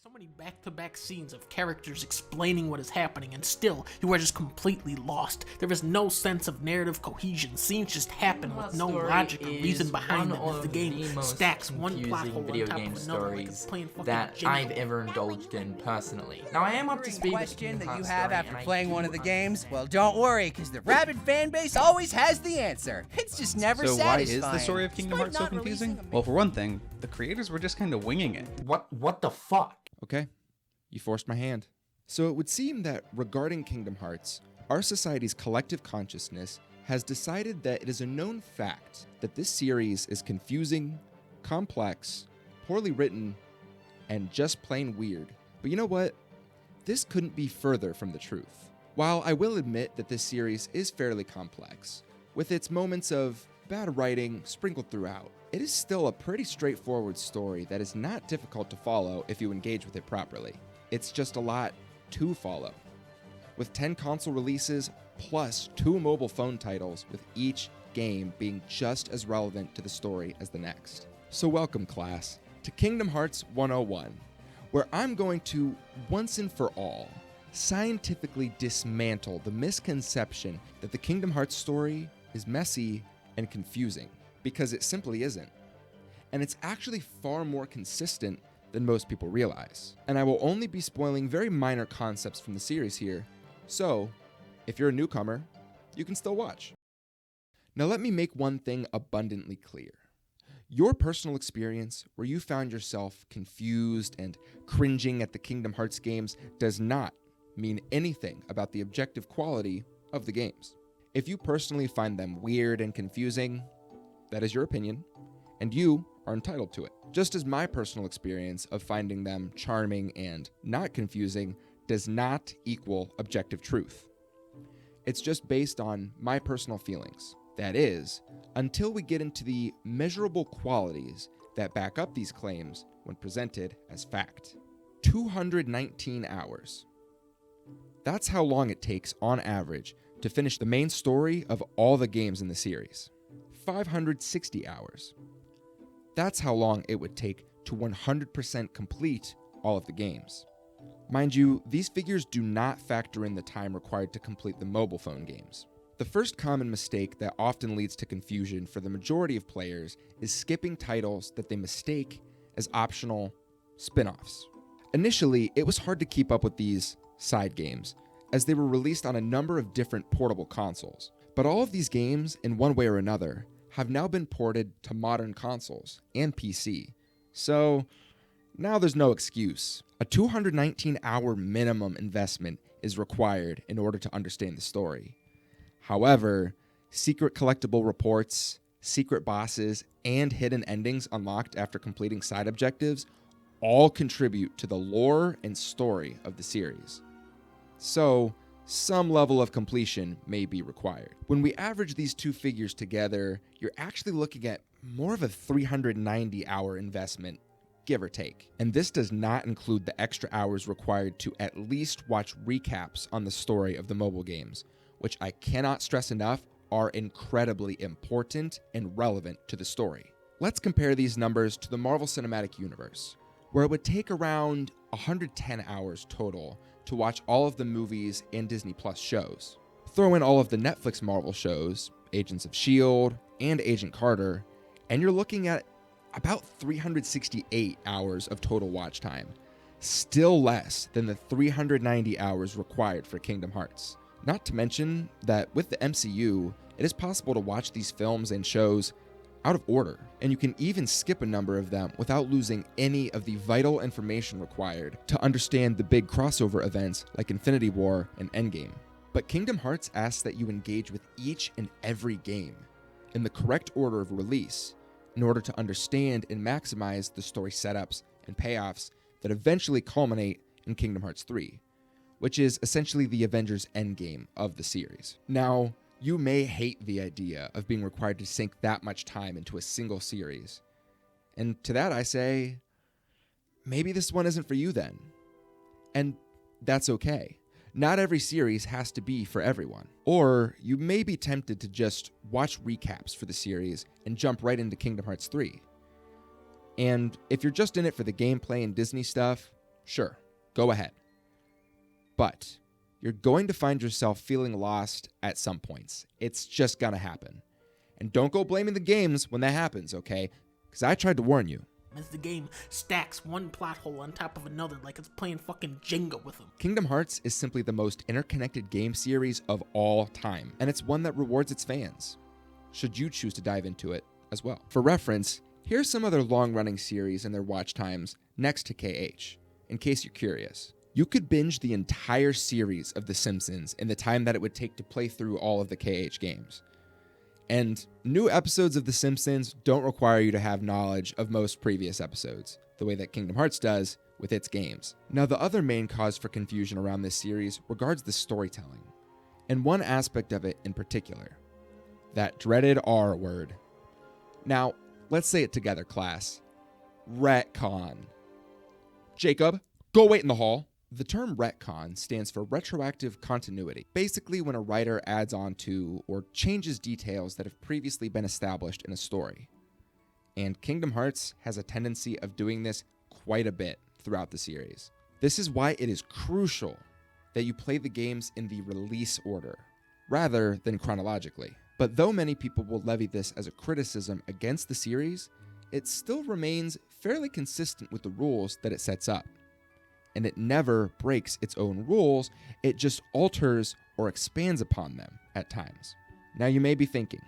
So many back-to-back scenes of characters explaining what is happening, and still, you are just completely lost. There is no sense of narrative cohesion. Scenes just happen with no logic or reason behind them as the game stacks one plot hole on top of another like it's playing fucking that Jenga. I've ever indulged in personally. Now I am up to speed with the question Kingdom that you Hearts have story, after and playing I one do of the games? understand. Well, don't worry, because the rabid fan base always has the answer. It's just never So why is satisfying. the story of Kingdom Hearts so confusing? Well, for one thing, the creators were just kind of winging it. What the fuck? Okay, you forced my hand. So it would seem that regarding Kingdom Hearts, our society's collective consciousness has decided that it is a known fact that this series is confusing, complex, poorly written, and just plain weird. But you know what? This couldn't be further from the truth. While I will admit that this series is fairly complex, with its moments of bad writing sprinkled throughout, it is still a pretty straightforward story that is not difficult to follow if you engage with it properly. It's just a lot to follow. With 10 console releases plus 2 mobile phone titles, with each game being just as relevant to the story as the next. So welcome, class, to Kingdom Hearts 101, where I'm going to, once and for all, scientifically dismantle the misconception that the Kingdom Hearts story is messy and confusing, because it simply isn't. And it's actually far more consistent than most people realize. And I will only be spoiling very minor concepts from the series here, so if you're a newcomer, you can still watch. Now let me make one thing abundantly clear. Your personal experience where you found yourself confused and cringing at the Kingdom Hearts games does not mean anything about the objective quality of the games. If you personally find them weird and confusing, that is your opinion, and you are entitled to it. Just as my personal experience of finding them charming and not confusing does not equal objective truth. It's just based on my personal feelings. That is, until we get into the measurable qualities that back up these claims when presented as fact. 219 hours. That's how long it takes on average to finish the main story of all the games in the series. 560 hours. That's how long it would take to 100% complete all of the games. Mind you, these figures do not factor in the time required to complete the mobile phone games. The first common mistake that often leads to confusion for the majority of players is skipping titles that they mistake as optional spin-offs. Initially, it was hard to keep up with these side games, as they were released on a number of different portable consoles. But all of these games, in one way or another, have now been ported to modern consoles and PC. So now there's no excuse. A 219-hour minimum investment is required in order to understand the story. However, secret collectible reports, secret bosses, and hidden endings unlocked after completing side objectives all contribute to the lore and story of the series. So, some level of completion may be required. When we average these two figures together, you're actually looking at more of a 390-hour investment, give or take. And this does not include the extra hours required to at least watch recaps on the story of the mobile games, which I cannot stress enough are incredibly important and relevant to the story. Let's compare these numbers to the Marvel Cinematic Universe, where it would take around 110 hours total to watch all of the movies and Disney Plus shows. Throw in all of the Netflix Marvel shows, Agents of S.H.I.E.L.D. and Agent Carter, and you're looking at about 368 hours of total watch time, still less than the 390 hours required for Kingdom Hearts. Not to mention that with the MCU, it is possible to watch these films and shows out of order, and you can even skip a number of them without losing any of the vital information required to understand the big crossover events like Infinity War and Endgame. But Kingdom Hearts asks that you engage with each and every game in the correct order of release in order to understand and maximize the story setups and payoffs that eventually culminate in Kingdom Hearts 3, which is essentially the Avengers Endgame of the series. Now, you may hate the idea of being required to sink that much time into a single series. And to that I say, maybe this one isn't for you then. And that's okay. Not every series has to be for everyone. Or you may be tempted to just watch recaps for the series and jump right into Kingdom Hearts 3. And if you're just in it for the gameplay and Disney stuff, Sure, go ahead. But you're going to find yourself feeling lost at some points. It's just gonna happen. And don't go blaming the games when that happens, okay? Because I tried to warn you. As the game stacks one plot hole on top of another like it's playing fucking Jenga with them. Kingdom Hearts is simply the most interconnected game series of all time, and it's one that rewards its fans, should you choose to dive into it as well. For reference, here's some other long-running series and their watch times next to KH, in case you're curious. You could binge the entire series of The Simpsons in the time that it would take to play through all of the KH games. And new episodes of The Simpsons don't require you to have knowledge of most previous episodes, the way that Kingdom Hearts does with its games. Now, the other main cause for confusion around this series regards the storytelling, and one aspect of it in particular, that dreaded R word. Now, let's say it together, class. Retcon. Jacob, go wait in the hall. The term retcon stands for retroactive continuity. Basically, when a writer adds on to or changes details that have previously been established in a story. And Kingdom Hearts has a tendency of doing this quite a bit throughout the series. This is why it is crucial that you play the games in the release order, rather than chronologically. But though many people will levy this as a criticism against the series, it still remains fairly consistent with the rules that it sets up. And it never breaks its own rules, it just alters or expands upon them at times. Now you may be thinking,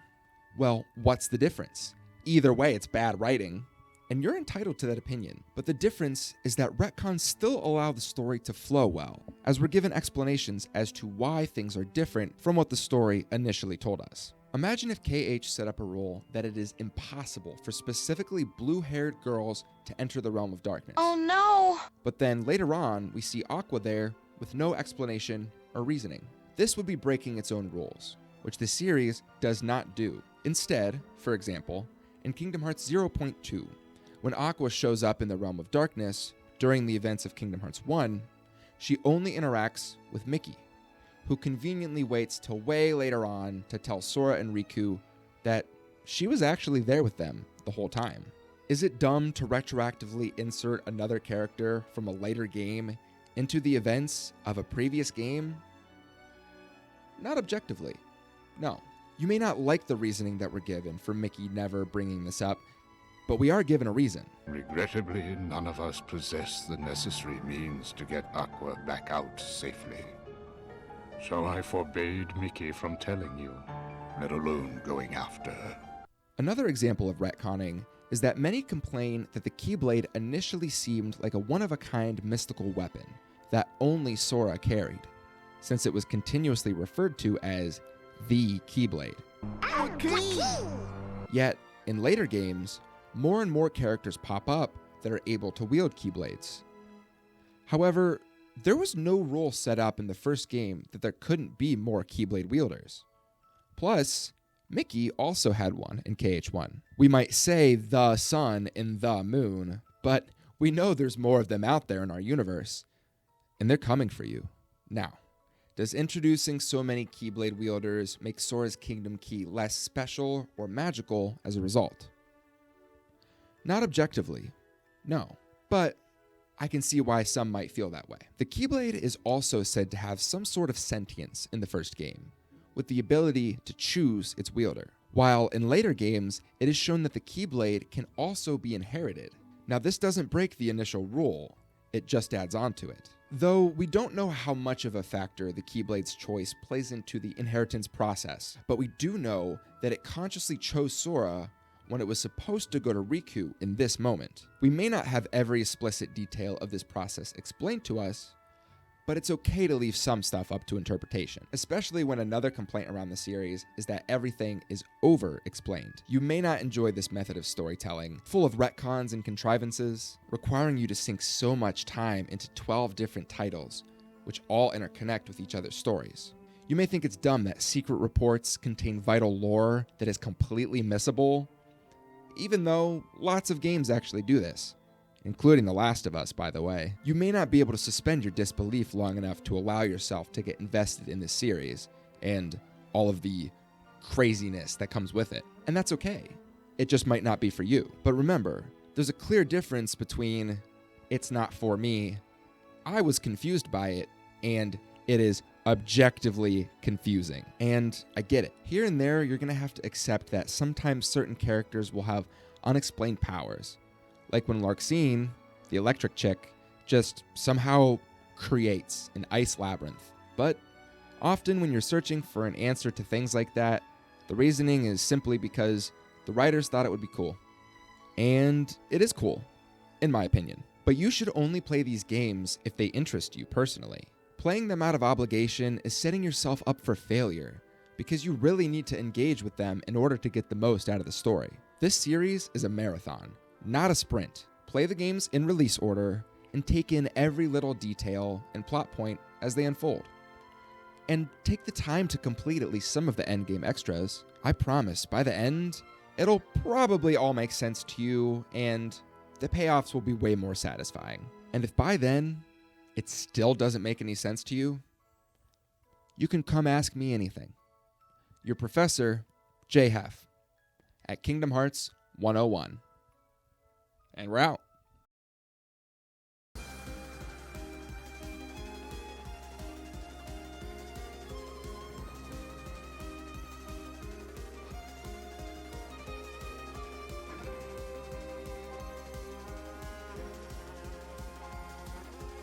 well, what's the difference? Either way, it's bad writing, and you're entitled to that opinion. But the difference is that retcons still allow the story to flow well, as we're given explanations as to why things are different from what the story initially told us. Imagine if KH set up a rule that it is impossible for specifically blue-haired girls to enter the realm of darkness. Oh no! But then later on, we see Aqua there with no explanation or reasoning. This would be breaking its own rules, which the series does not do. Instead, for example, in Kingdom Hearts 0.2, when Aqua shows up in the realm of darkness during the events of Kingdom Hearts 1, she only interacts with Mickey, who conveniently waits till way later on to tell Sora and Riku that she was actually there with them the whole time. Is it dumb to retroactively insert another character from a later game into the events of a previous game? Not objectively, no. You may not like the reasoning that we're given for Mickey never bringing this up, but we are given a reason. Regrettably, none of us possess the necessary means to get Aqua back out safely. So I forbade Mickey from telling you, let alone going after her. Another example of retconning is that many complain that the Keyblade initially seemed like a one-of-a-kind mystical weapon that only Sora carried, since it was continuously referred to as the Keyblade. Yet, in later games, more and more characters pop up that are able to wield Keyblades. However, there was no rule set up in the first game that there couldn't be more Keyblade wielders. Plus, Mickey also had one in KH1. We might say the sun and the moon, but we know there's more of them out there in our universe, and they're coming for you. Now, does introducing so many Keyblade wielders make Sora's Kingdom Key less special or magical as a result? Not objectively, no, but I can see why some might feel that way. The Keyblade is also said to have some sort of sentience in the first game, with the ability to choose its wielder, while in later games, it is shown that the Keyblade can also be inherited. Now, this doesn't break the initial rule, it just adds on to it. Though we don't know how much of a factor the Keyblade's choice plays into the inheritance process, but we do know that it consciously chose Sora when it was supposed to go to Riku in this moment. We may not have every explicit detail of this process explained to us, but it's okay to leave some stuff up to interpretation, especially when another complaint around the series is that everything is over-explained. You may not enjoy this method of storytelling, full of retcons and contrivances, requiring you to sink so much time into 12 different titles, which all interconnect with each other's stories. You may think it's dumb that secret reports contain vital lore that is completely missable, even though lots of games actually do this, including The Last of Us, by the way. You may not be able to suspend your disbelief long enough to allow yourself to get invested in this series and all of the craziness that comes with it, and that's okay. It just might not be for you. But remember, there's a clear difference between it's not for me I was confused by it, and it is objectively confusing. And I get it. Here and there, you're going to have to accept that sometimes certain characters will have unexplained powers. Like when Larxene, the electric chick, just somehow creates an ice labyrinth. But often when you're searching for an answer to things like that, the reasoning is simply because the writers thought it would be cool. And it is cool, in my opinion. But you should only play these games if they interest you personally. Playing them out of obligation is setting yourself up for failure, because you really need to engage with them in order to get the most out of the story. This series is a marathon, not a sprint. Play the games in release order, and take in every little detail and plot point as they unfold. And take the time to complete at least some of the endgame extras. I promise, by the end, it'll probably all make sense to you, and the payoffs will be way more satisfying. And if by then, it still doesn't make any sense to you, you can come ask me anything. Your professor, Heff, at Kingdom Hearts 101. And we're out.